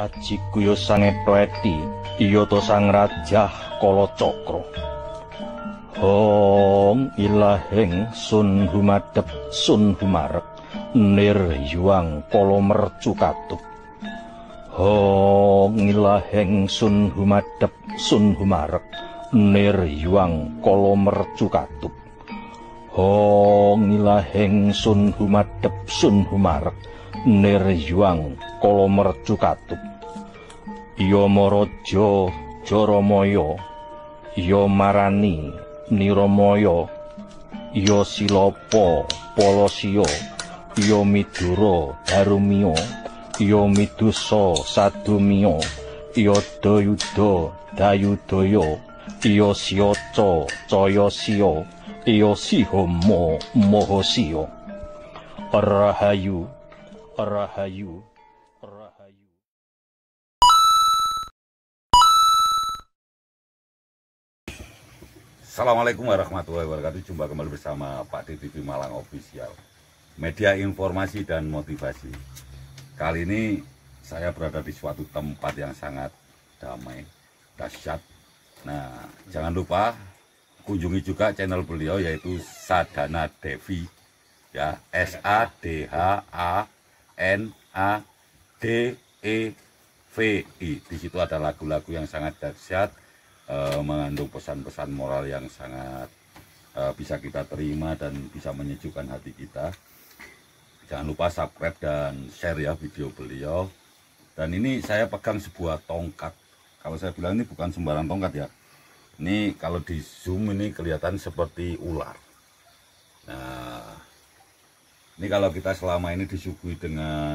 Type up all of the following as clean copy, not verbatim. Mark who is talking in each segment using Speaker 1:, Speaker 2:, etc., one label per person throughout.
Speaker 1: Aji Kuyo sang Etweti Iyoto sang Rajah Kalacakra. Hong ilahing sun humadep sun humarek nir yuang kala mercu katup. Hong ilahing sun humadep sun humarek nir yuang kala mercu katup. Hong ilahing sun humadep sun humarek nir yuang kala mercu katup. Iya maraja Jaramaya, iya marani Niramaya, iya Silapa Palasiya, iya Midura Darumiya, iya Midusa Sadumiya, iya Dayuda Dayudaya, iya Siyaca Cayasiya, iya Sihama Mahasiya. Rahayu, rahayu, rahayu.
Speaker 2: Assalamualaikum warahmatullahi wabarakatuh. Jumpa kembali bersama Pak D TV Malang Official, media informasi dan motivasi. Kali ini saya berada di suatu tempat yang sangat damai, dahsyat. Nah, jangan lupa kunjungi juga channel beliau, yaitu Sadana Devi, ya, SADHANADEVI. Di situ ada lagu-lagu yang sangat dahsyat, mengandung pesan-pesan moral yang sangat bisa kita terima dan bisa menyejukkan hati kita. Jangan lupa subscribe dan share ya video beliau. Dan ini saya pegang sebuah tongkat. Kalau saya bilang ini bukan sembarang tongkat ya. Ini kalau di zoom ini kelihatan seperti ular. Nah, ini kalau kita selama ini disuguhi dengan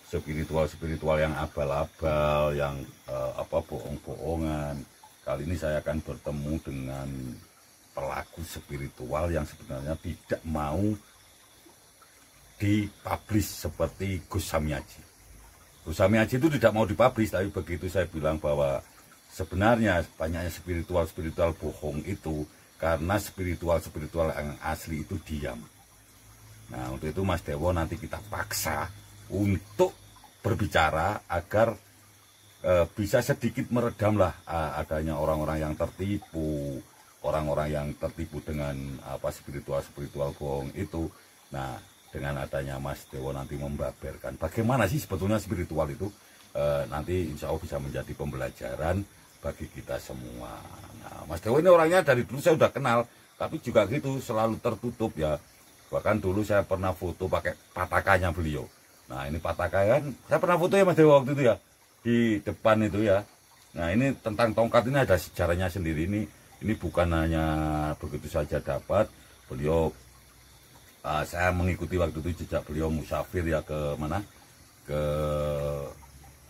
Speaker 2: spiritual yang abal-abal, yang bohong-bohongan. Kali ini saya akan bertemu dengan pelaku spiritual yang sebenarnya tidak mau dipublish seperti Gus Samyaji. Gus Samyaji itu tidak mau dipublish, tapi begitu saya bilang bahwa sebenarnya banyaknya spiritual bohong itu karena spiritual yang asli itu diam. Nah, untuk itu Mas Dewo nanti kita paksa untuk berbicara agar bisa sedikit meredamlah adanya orang-orang yang tertipu, dengan spiritual bohong itu. Nah, dengan adanya Mas Dewo nanti membaberkan bagaimana sih sebetulnya spiritual itu, nanti insya Allah bisa menjadi pembelajaran bagi kita semua. Nah, Mas Dewo ini orangnya dari dulu saya udah kenal, tapi juga gitu selalu tertutup ya. Bahkan dulu saya pernah foto pakai patakannya beliau. Nah, ini pataka kan, saya pernah foto ya Mas Dewo waktu itu ya, di depan itu ya. Nah, ini tentang tongkat ini ada sejarahnya sendiri. Ini bukan hanya begitu saja dapat. Beliau, saya mengikuti waktu itu jejak beliau musafir ya ke mana? Ke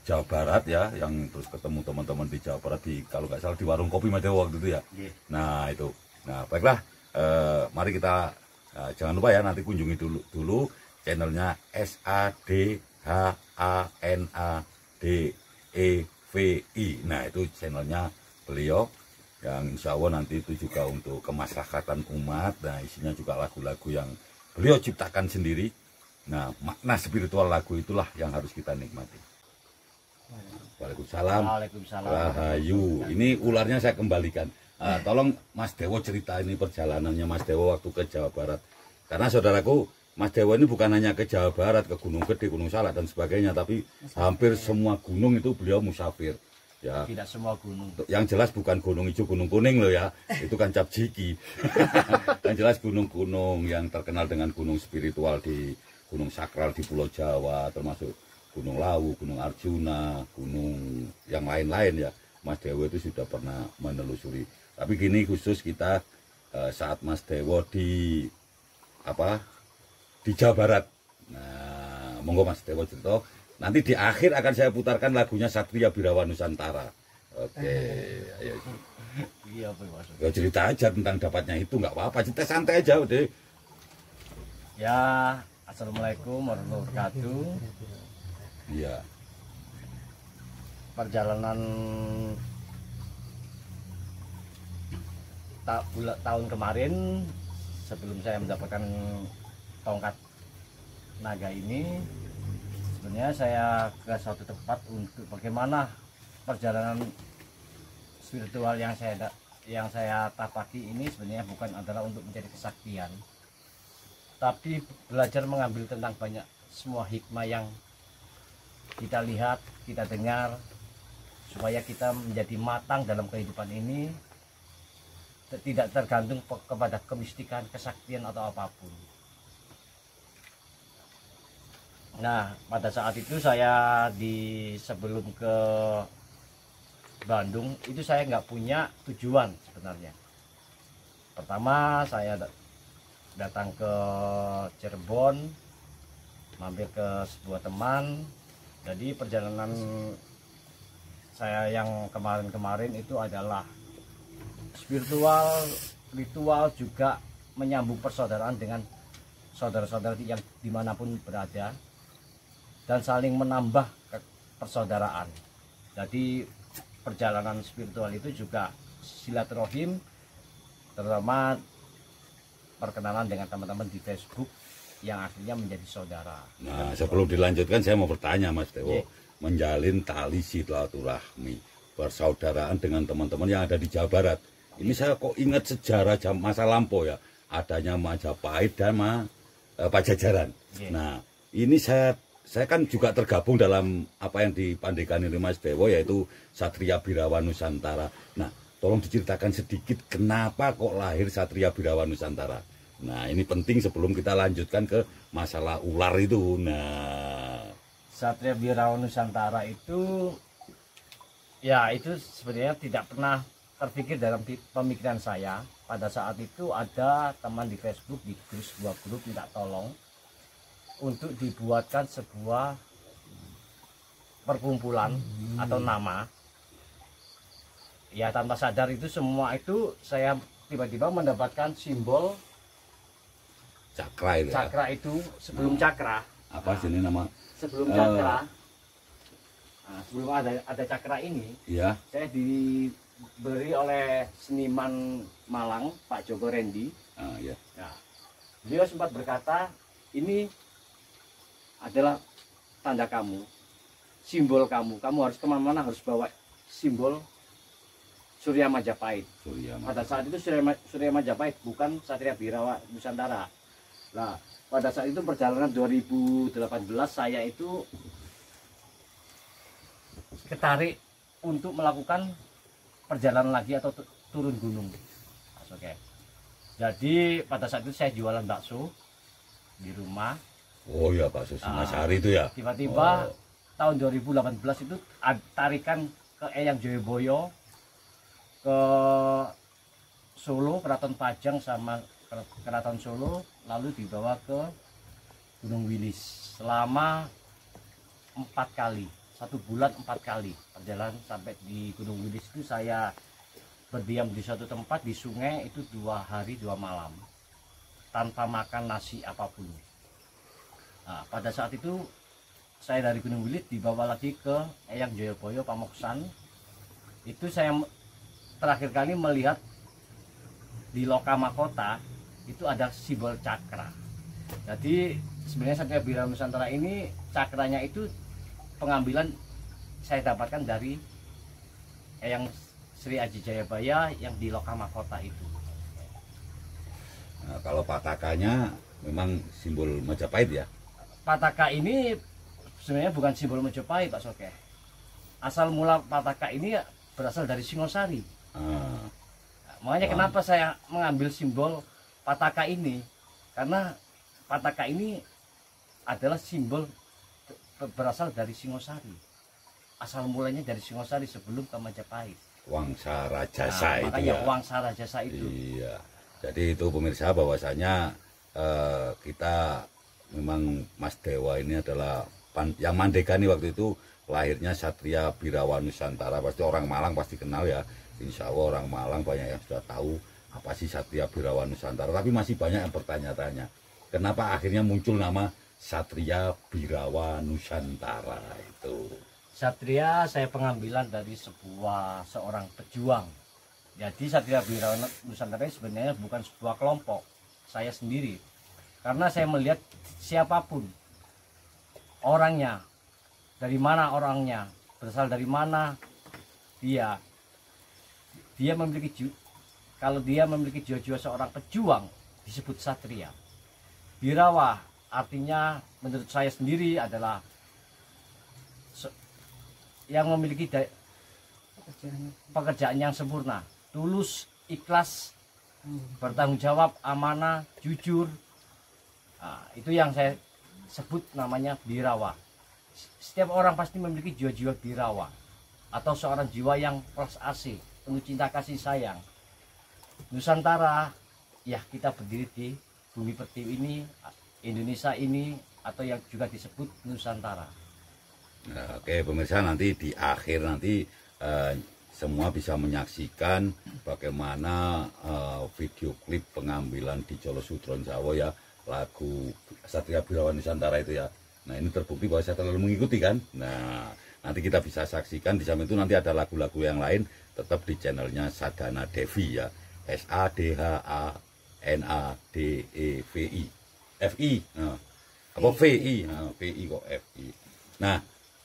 Speaker 2: Jawa Barat ya, yang terus ketemu teman-teman di Jawa Barat di, kalau nggak salah di warung kopi Mas Dewo waktu itu ya. Nah, itu. Nah, baiklah, mari kita jangan lupa ya nanti kunjungi dulu channelnya SADHANADEVI. Nah, itu channelnya beliau yang insya Allah nanti itu juga untuk kemaslahatan umat. Nah, isinya juga lagu-lagu yang beliau ciptakan sendiri. Nah, makna spiritual lagu itulah yang harus kita nikmati. Waalaikumsalam. Rahayu. Ini ularnya saya kembalikan. Tolong Mas Dewo cerita ini perjalanannya Mas Dewo waktu ke Jawa Barat. Karena saudaraku, Mas Dewo ini bukan hanya ke Jawa Barat, ke Gunung Gede, Gunung Salak dan sebagainya, tapi hampir semua gunung itu beliau musafir. Ya.
Speaker 3: Tidak semua gunung.
Speaker 2: Yang jelas bukan gunung hijau, gunung kuning loh ya. Itu kan cap jiki. Yang jelas gunung-gunung yang terkenal dengan gunung spiritual di gunung sakral di Pulau Jawa, termasuk Gunung Lawu, Gunung Arjuna, gunung yang lain-lain ya. Mas Dewo itu sudah pernah menelusuri. Tapi gini khusus kita saat Mas Dewo di Jawa Barat. Nah, monggo Mas Dewo cerita. Nanti di akhir akan saya putarkan lagunya Satria Birawa Nusantara. Oke, ayo.
Speaker 3: Iya, Pak Mas.
Speaker 2: Ya cerita aja tentang dapatnya itu, nggak apa-apa, cerita santai aja udah.
Speaker 3: Ya, assalamualaikum warahmatullahi wabarakatuh.
Speaker 2: Iya.
Speaker 3: Perjalanan tahun kemarin sebelum saya mendapatkan tongkat naga ini, sebenarnya saya ke suatu tempat untuk bagaimana perjalanan spiritual yang saya tapaki ini sebenarnya bukan adalah untuk mencari kesaktian, tapi belajar mengambil tentang banyak semua hikmah yang kita lihat, kita dengar, supaya kita menjadi matang dalam kehidupan ini, tidak tergantung kepada kemistikan, kesaktian atau apapun. Nah, pada saat itu saya sebelum ke Bandung itu saya nggak punya tujuan sebenarnya. Pertama saya datang ke Cirebon, mampir ke sebuah teman. Jadi perjalanan saya yang kemarin-kemarin itu adalah spiritual, ritual, juga menyambung persaudaraan dengan saudara-saudara yang dimanapun berada, dan saling menambah persaudaraan. Jadi perjalanan spiritual itu juga silaturahim, terutama perkenalan dengan teman-teman di Facebook yang akhirnya menjadi saudara.
Speaker 2: Nah, sebelum dilanjutkan saya mau bertanya Mas Dewo,
Speaker 3: Ye.
Speaker 2: menjalin tali silaturahmi, persaudaraan dengan teman-teman yang ada di Jawa Barat. Ini saya kok ingat sejarah masa lampau ya, adanya Majapahit dan Pajajaran.
Speaker 3: Ye.
Speaker 2: Nah, ini saya kan juga tergabung dalam apa yang dipandegani oleh Mas Dewo, yaitu Satria Birawa Nusantara. Nah, tolong diceritakan sedikit kenapa kok lahir Satria Birawa Nusantara. Nah, ini penting sebelum kita lanjutkan ke masalah ular itu. Nah,
Speaker 3: Satria Birawa Nusantara itu, ya itu sebenarnya tidak pernah terpikir dalam pemikiran saya. Pada saat itu ada teman di Facebook, di sebuah grup minta tolong untuk dibuatkan sebuah perkumpulan atau nama. Ya tanpa sadar itu semua itu saya tiba-tiba mendapatkan simbol
Speaker 2: cakra itu ya.
Speaker 3: cakra itu sebelum cakra.
Speaker 2: Apa sih ini nama?
Speaker 3: Sebelum cakra, nah, sebelum ada cakra ini,
Speaker 2: Ya.
Speaker 3: saya diberi oleh seniman Malang, Pak Joko Rendi.
Speaker 2: Ya.
Speaker 3: Nah, beliau sempat berkata, ini adalah tanda kamu, simbol kamu. Kamu harus kemana-mana harus bawa simbol Surya Majapahit.
Speaker 2: Surya
Speaker 3: Pada saat itu Surya Majapahit, bukan Satria Birawa Nusantara. Nah, pada saat itu perjalanan 2018 saya itu ketarik untuk melakukan perjalanan lagi atau turun gunung. Oke. Jadi pada saat itu saya jualan bakso di rumah.
Speaker 2: Oh ya, Pak Susingasari itu ya.
Speaker 3: Tiba-tiba tahun 2018 itu tarikan ke Eyang Joyoboyo, ke Solo, Keraton Pajang sama Keraton Solo, lalu dibawa ke Gunung Wilis selama 4 kali, 1 bulan 4 kali perjalanan sampai di Gunung Wilis itu. Saya berdiam di suatu tempat di sungai itu 2 hari 2 malam tanpa makan nasi apapun. Nah, pada saat itu saya dari Gunung Wilis dibawa lagi ke Eyang Joyoboyo Pamoksan. Itu saya terakhir kali melihat di Lokama Kota itu ada simbol cakra. Jadi sebenarnya Satria Birawa Nusantara ini cakranya itu pengambilan saya dapatkan dari Eyang Sri Aji Jayabaya yang di Lokama Kota itu.
Speaker 2: Nah, kalau patakannya memang simbol Majapahit ya.
Speaker 3: Pataka ini sebenarnya bukan simbol Majapahit, Pak Soke. Asal mula pataka ini berasal dari Singosari. Makanya kenapa saya mengambil simbol pataka ini, karena pataka ini adalah simbol berasal dari Singosari. Asal mulanya dari Singosari sebelum ke Majapahit.
Speaker 2: Wangsa Rajasa itu
Speaker 3: makanya
Speaker 2: ya.
Speaker 3: Wangsa Rajasa itu.
Speaker 2: Iya. Jadi itu pemirsa bahwasanya kita memang Mas Dewa ini adalah yang mandekani waktu itu lahirnya Satria Birawa Nusantara. Pasti orang Malang pasti kenal ya. Insya Allah orang Malang banyak yang sudah tahu apa sih Satria Birawa Nusantara. Tapi masih banyak yang bertanya-tanya, kenapa akhirnya muncul nama Satria Birawa Nusantara itu.
Speaker 3: Satria saya pengambilan dari seorang pejuang. Jadi Satria Birawa Nusantara sebenarnya bukan sebuah kelompok, saya sendiri. Karena saya melihat siapapun orangnya, dari mana orangnya, berasal dari mana dia memiliki kalau dia memiliki jiwa-jiwa seorang pejuang disebut satria. Birawa artinya menurut saya sendiri adalah yang memiliki pekerjaan yang sempurna, tulus, ikhlas, bertanggung jawab, amanah, jujur. Nah, itu yang saya sebut namanya birawa. Setiap orang pasti memiliki jiwa-jiwa birawa atau seorang jiwa yang plus asih, penuh cinta kasih sayang. Nusantara, ya kita berdiri di bumi pertiwi ini, Indonesia ini, atau yang juga disebut Nusantara.
Speaker 2: Nah, oke pemirsa, nanti di akhir nanti semua bisa menyaksikan bagaimana video klip pengambilan di Colo Sudron Jawa ya, lagu Satria Birawa Nusantara itu ya. Nah ini terbukti bahwa saya terlalu mengikuti kan. Nah nanti kita bisa saksikan di samping itu nanti ada lagu-lagu yang lain tetap di channelnya Sadana Devi ya, SADHANADEVI FI, nah, apa VI, nah, VI kok FI. Nah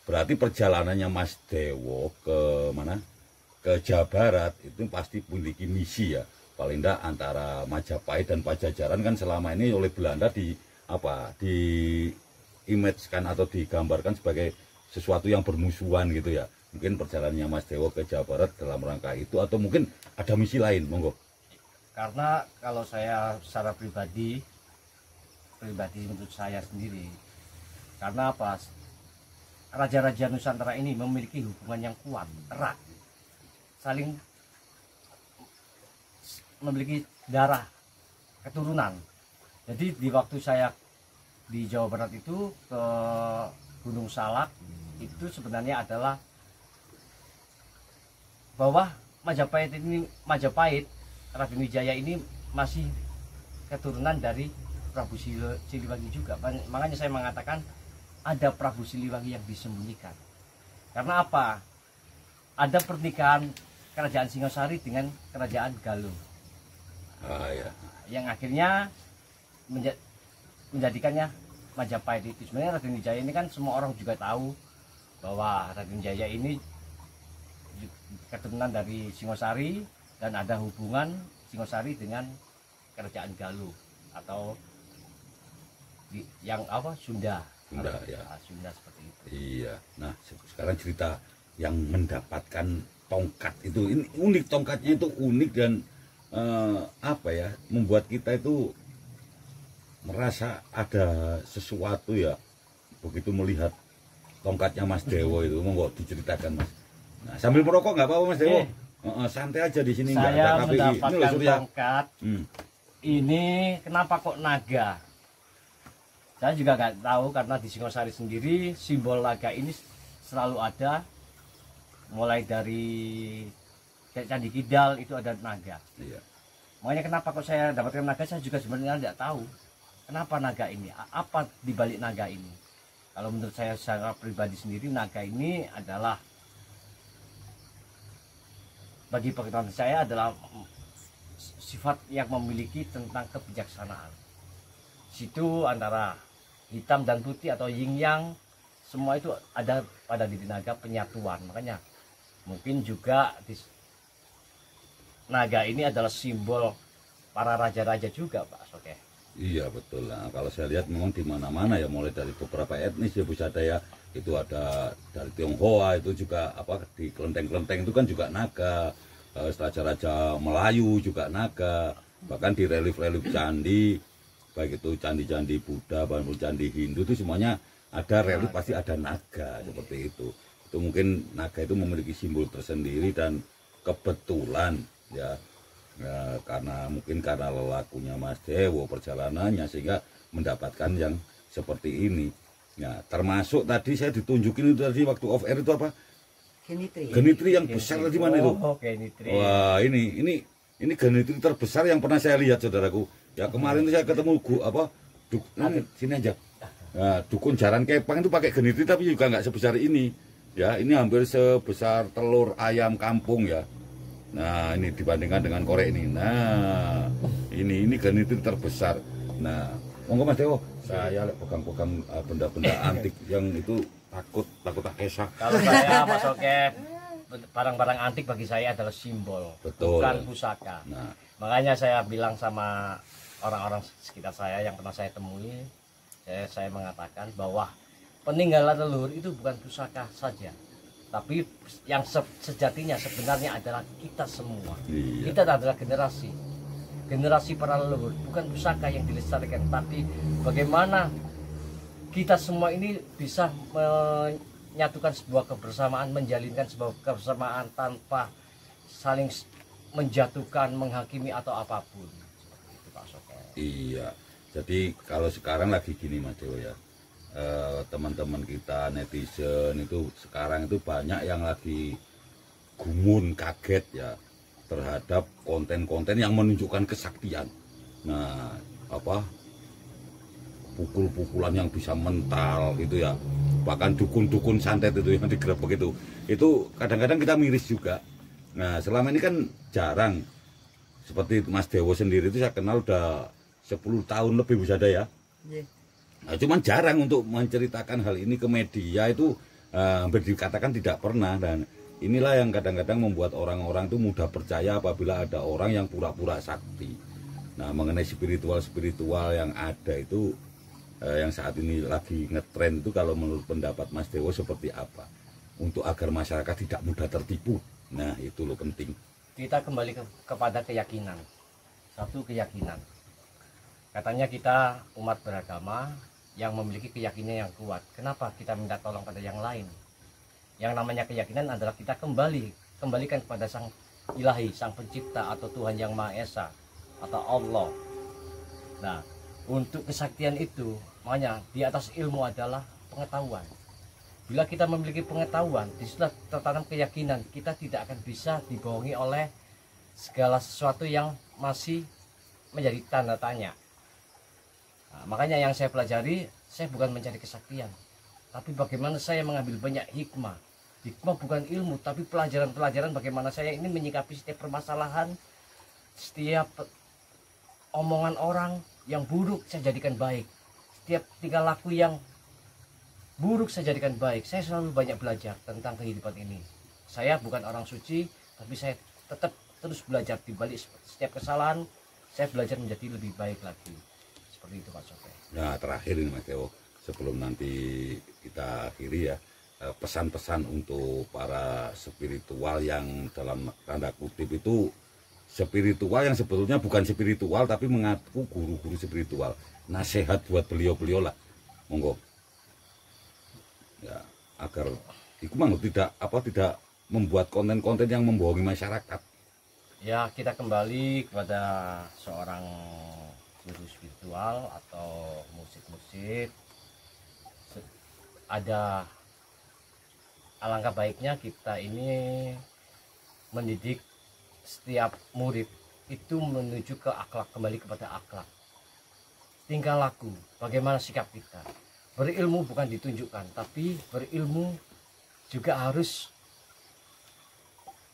Speaker 2: berarti perjalanannya Mas Dewo ke mana? Ke Jawa Barat itu pasti memiliki misi ya. Paling tidak antara Majapahit dan Pajajaran kan selama ini oleh Belanda di imagekan atau digambarkan sebagai sesuatu yang bermusuhan gitu ya. Mungkin perjalanannya Mas Dewo ke Jawa Barat dalam rangka itu atau mungkin ada misi lain, monggo.
Speaker 3: Karena kalau saya secara pribadi menurut saya sendiri, karena apa? Raja-raja Nusantara ini memiliki hubungan yang kuat, erat, saling memiliki darah, keturunan. Jadi di waktu saya di Jawa Barat itu ke Gunung Salak, itu sebenarnya adalah bahwa Majapahit, Raden Wijaya ini masih keturunan dari Prabu Siliwangi juga. Makanya saya mengatakan ada Prabu Siliwangi yang disembunyikan. Karena apa? Ada pernikahan Kerajaan Singosari dengan Kerajaan Galuh.
Speaker 2: Ya.
Speaker 3: Yang akhirnya menjadikannya Majapahit itu. Sebenarnya Raden Wijaya ini kan semua orang juga tahu bahwa Raden Wijaya ini keturunan dari Singosari dan ada hubungan Singosari dengan Kerajaan Galuh atau yang apa Sunda.
Speaker 2: Sunda ya.
Speaker 3: Sunda seperti itu.
Speaker 2: Iya. Nah, sekarang cerita yang mendapatkan tongkat itu. Ini unik, tongkatnya itu unik dan apa ya? Membuat kita itu merasa ada sesuatu ya. Begitu melihat tongkatnya Mas Dewo itu, monggo diceritakan Mas. Nah, sambil merokok nggak apa-apa Mas Dewo. Santai aja di sini nggak ada KPI.
Speaker 3: Mendapatkan tongkat. Ini kenapa kok naga? Saya juga nggak tahu karena di Singosari sendiri simbol naga ini selalu ada, mulai dari Candi Kidal itu ada naga. Iya. Makanya kenapa kok saya dapatkan naga, saya juga sebenarnya tidak tahu kenapa naga ini, apa dibalik naga ini. Kalau menurut saya secara pribadi sendiri, naga ini adalah bagi pengetahuan saya adalah sifat yang memiliki tentang kebijaksanaan. Situ antara hitam dan putih atau yin yang semua itu ada pada diri naga, penyatuan. Makanya mungkin juga naga ini adalah simbol para raja-raja juga Pak Soke.
Speaker 2: Iya betul. Nah, kalau saya lihat memang di mana-mana ya, mulai dari beberapa etnis ya Bu Sadaya, itu ada dari Tionghoa itu juga apa di kelenteng-kelenteng itu kan juga naga. Raja-raja Melayu juga naga. Bahkan di relief-relief candi, baik itu candi-candi Buddha maupun candi Hindu itu semuanya ada relief, pasti ada naga seperti itu. Itu mungkin naga itu memiliki simbol tersendiri dan kebetulan ya, karena mungkin karena lelakunya Mas Dewo perjalanannya sehingga mendapatkan yang seperti ini. Ya, termasuk tadi saya ditunjukin itu tadi waktu off air itu apa? Genitri yang besar tadi mana itu?
Speaker 3: Genitri.
Speaker 2: Wah, ini genitri terbesar yang pernah saya lihat saudaraku. Ya kemarin itu saya ketemu sini aja. Nah, dukun Jaran Kepang itu pakai genitri tapi juga nggak sebesar ini. Ya, ini hampir sebesar telur ayam kampung ya. Nah, ini dibandingkan dengan korek ini. Nah, ini genitri terbesar. Nah, monggo Mas Dewo, saya pegang-pegang benda-benda antik yang itu takut tak kesak.
Speaker 3: Kalau saya Mas Oke, barang-barang antik bagi saya adalah simbol,
Speaker 2: Betul.
Speaker 3: bukan pusaka.
Speaker 2: Nah,
Speaker 3: Makanya saya bilang sama orang-orang sekitar saya yang pernah saya temui, saya mengatakan bahwa peninggalan leluhur itu bukan pusaka saja, tapi yang sejatinya sebenarnya adalah kita semua.
Speaker 2: Iya.
Speaker 3: Kita adalah generasi para leluhur, bukan pusaka yang dilestarikan, tapi bagaimana kita semua ini bisa menyatukan sebuah kebersamaan, menjalinkan sebuah kebersamaan tanpa saling menjatuhkan, menghakimi atau apapun. Seperti itu Pak Soke.
Speaker 2: Iya. Jadi kalau sekarang lagi gini Mas Dewo ya, teman-teman kita netizen itu sekarang itu banyak yang lagi gumun, kaget ya terhadap konten-konten yang menunjukkan kesaktian. Nah, pukul-pukulan yang bisa mental gitu ya, bahkan dukun-dukun santet itu yang digerebek itu kadang-kadang kita miris juga. Nah, selama ini kan jarang, seperti Mas Dewo sendiri itu saya kenal udah 10 tahun lebih bisa ada ya. Nah, cuman jarang untuk menceritakan hal ini ke media itu, hampir dikatakan tidak pernah. Dan inilah yang kadang-kadang membuat orang-orang itu mudah percaya apabila ada orang yang pura-pura sakti. Nah, mengenai spiritual yang ada itu, yang saat ini lagi ngetren itu, kalau menurut pendapat Mas Dewo seperti apa? Untuk agar masyarakat tidak mudah tertipu. Nah, itu loh penting.
Speaker 3: Kita kembali kepada keyakinan. Satu keyakinan. Katanya kita umat beragama yang memiliki keyakinan yang kuat. Kenapa kita minta tolong pada yang lain? Yang namanya keyakinan adalah kita kembalikan kepada Sang Ilahi, Sang Pencipta atau Tuhan Yang Maha Esa atau Allah. Nah, untuk kesaktian itu, makanya di atas ilmu adalah pengetahuan. Bila kita memiliki pengetahuan, disitulah tertanam keyakinan. Kita tidak akan bisa dibohongi oleh segala sesuatu yang masih menjadi tanda tanya. Nah, makanya yang saya pelajari, saya bukan mencari kesaktian, tapi bagaimana saya mengambil banyak hikmah. Hikmah bukan ilmu, tapi pelajaran-pelajaran bagaimana saya ini menyikapi setiap permasalahan, setiap omongan orang yang buruk saya jadikan baik, setiap tingkah laku yang buruk saya jadikan baik. Saya selalu banyak belajar tentang kehidupan ini. Saya bukan orang suci, tapi saya tetap terus belajar. Di balik setiap kesalahan, saya belajar menjadi lebih baik lagi. Seperti itu Pak Soke.
Speaker 2: Nah, terakhir ini Mas Dewo, sebelum nanti kita akhiri ya, pesan-pesan untuk para spiritual yang dalam tanda kutip itu spiritual yang sebetulnya bukan spiritual tapi mengaku guru-guru spiritual. Nasihat buat beliau-beliau lah, monggo. Ya, agar tidak membuat konten-konten yang membohongi masyarakat.
Speaker 3: Ya, kita kembali kepada seorang guru spiritual atau musik-musik. Ada alangkah baiknya kita ini mendidik setiap murid itu menuju ke akhlak, kembali kepada akhlak. Tingkah laku, bagaimana sikap kita. Berilmu bukan ditunjukkan, tapi berilmu juga harus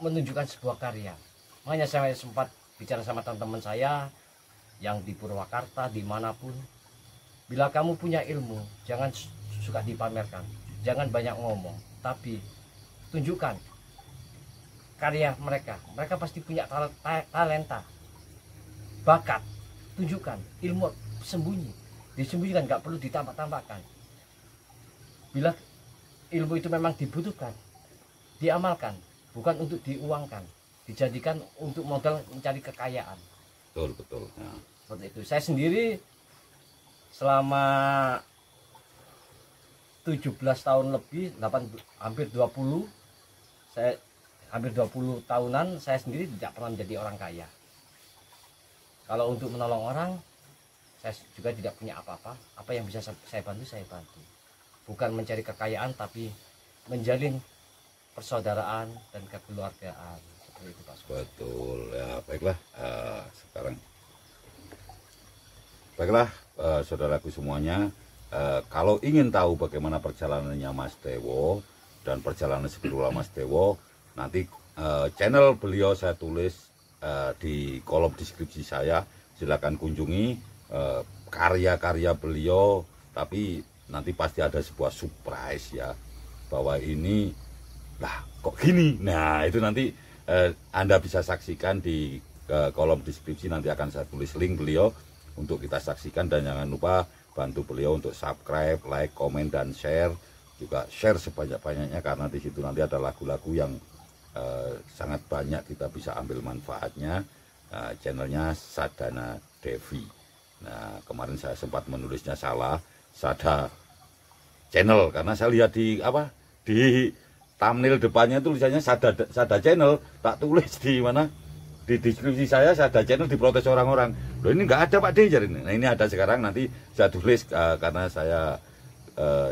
Speaker 3: menunjukkan sebuah karya. Makanya saya sempat bicara sama teman-teman saya yang di Purwakarta, dimanapun. Bila kamu punya ilmu, jangan suka dipamerkan, jangan banyak ngomong, tapi tunjukkan karya mereka. Mereka pasti punya talenta, bakat. Tunjukkan ilmu sembunyi, disembunyikan, nggak perlu ditampak-tampakkan. Bila ilmu itu memang dibutuhkan, diamalkan, bukan untuk diuangkan, dijadikan untuk modal mencari kekayaan.
Speaker 2: Betul. Ya.
Speaker 3: Seperti itu. Saya sendiri selama 17 tahun lebih, hampir 20 tahunan saya sendiri tidak pernah menjadi orang kaya. Kalau untuk menolong orang, saya juga tidak punya apa-apa. Apa yang bisa saya bantu, saya bantu. Bukan mencari kekayaan, tapi menjalin persaudaraan dan kekeluargaan. Seperti itu Pak.
Speaker 2: Betul ya, baiklah. Baiklah, saudaraku semuanya, kalau ingin tahu bagaimana perjalanannya Mas Dewo dan perjalanan spiritual Mas Dewo, nanti channel beliau saya tulis di kolom deskripsi saya. Silakan kunjungi karya-karya beliau, tapi nanti pasti ada sebuah surprise ya. bahwa ini lah kok gini. Nah itu nanti Anda bisa saksikan di kolom deskripsi, nanti akan saya tulis link beliau untuk kita saksikan, dan jangan lupa bantu beliau untuk subscribe, like, komen, dan share. Juga share sebanyak-banyaknya, karena di situ nanti ada lagu-lagu yang sangat banyak kita bisa ambil manfaatnya. Channelnya Sadana Devi. Nah kemarin saya sempat menulisnya salah, Sada Channel, karena saya lihat di thumbnail depannya tulisannya Sada Channel, tak tulis di mana, di deskripsi saya Sada Channel, diprotes orang-orang. Loh ini nggak ada Pak D, jadi nah ini ada sekarang, nanti saya tulis karena saya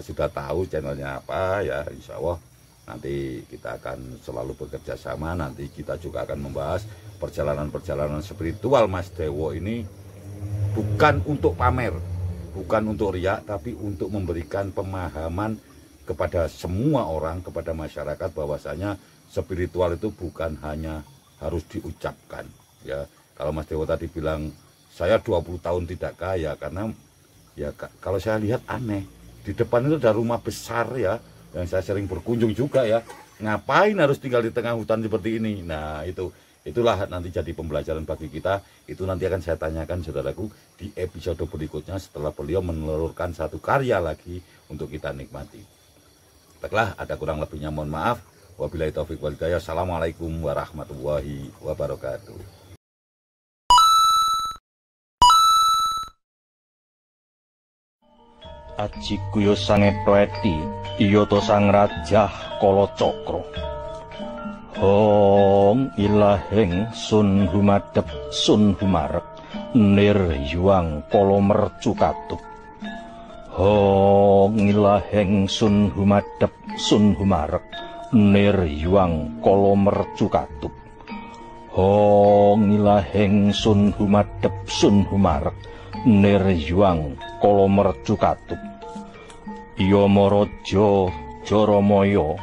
Speaker 2: sudah tahu channelnya apa ya. Insya Allah nanti kita akan selalu bekerja sama. Nanti kita juga akan membahas perjalanan-perjalanan spiritual Mas Dewo ini, bukan untuk pamer, bukan untuk riak, tapi untuk memberikan pemahaman kepada semua orang, kepada masyarakat, bahwasanya spiritual itu bukan hanya harus diucapkan ya. Kalau Mas Dewo tadi bilang saya 20 tahun tidak kaya, karena ya kalau saya lihat aneh, di depan itu ada rumah besar ya, yang saya sering berkunjung juga ya. Ngapain harus tinggal di tengah hutan seperti ini? Nah itulah nanti jadi pembelajaran bagi kita. Itu nanti akan saya tanyakan saudaraku di episode berikutnya, setelah beliau menelurkan satu karya lagi untuk kita nikmati. Baiklah, ada kurang lebihnya mohon maaf. Wabillahi taufiq wal hidayah. Assalamualaikum warahmatullahi wabarakatuh.
Speaker 1: Ajiku yo sangetweti, iya to sang rajah Kala Cakra. Hong ilahing sun humadep sun humarep, nir yuang kala mercu katup. Hong ilahing sun humadep sun humarep, nir yuang kala mercu katup. Hong ilahing sun humadep sun humarep, nir yuang kala mercu katup. Iya maraja Jaramaya,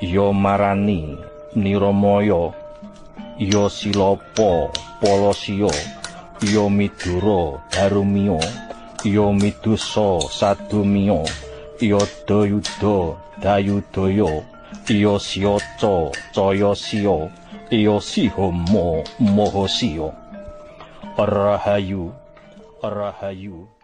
Speaker 1: iya marani Niramaya, iya Silapa Palasiya, iya Midura Darumiya, iya Midusa Sadumiya, iya Dayuda Dayudaya, iya Siyaca Cayasiya, iya Sihama Mahasiya. Rahayu Rahayu.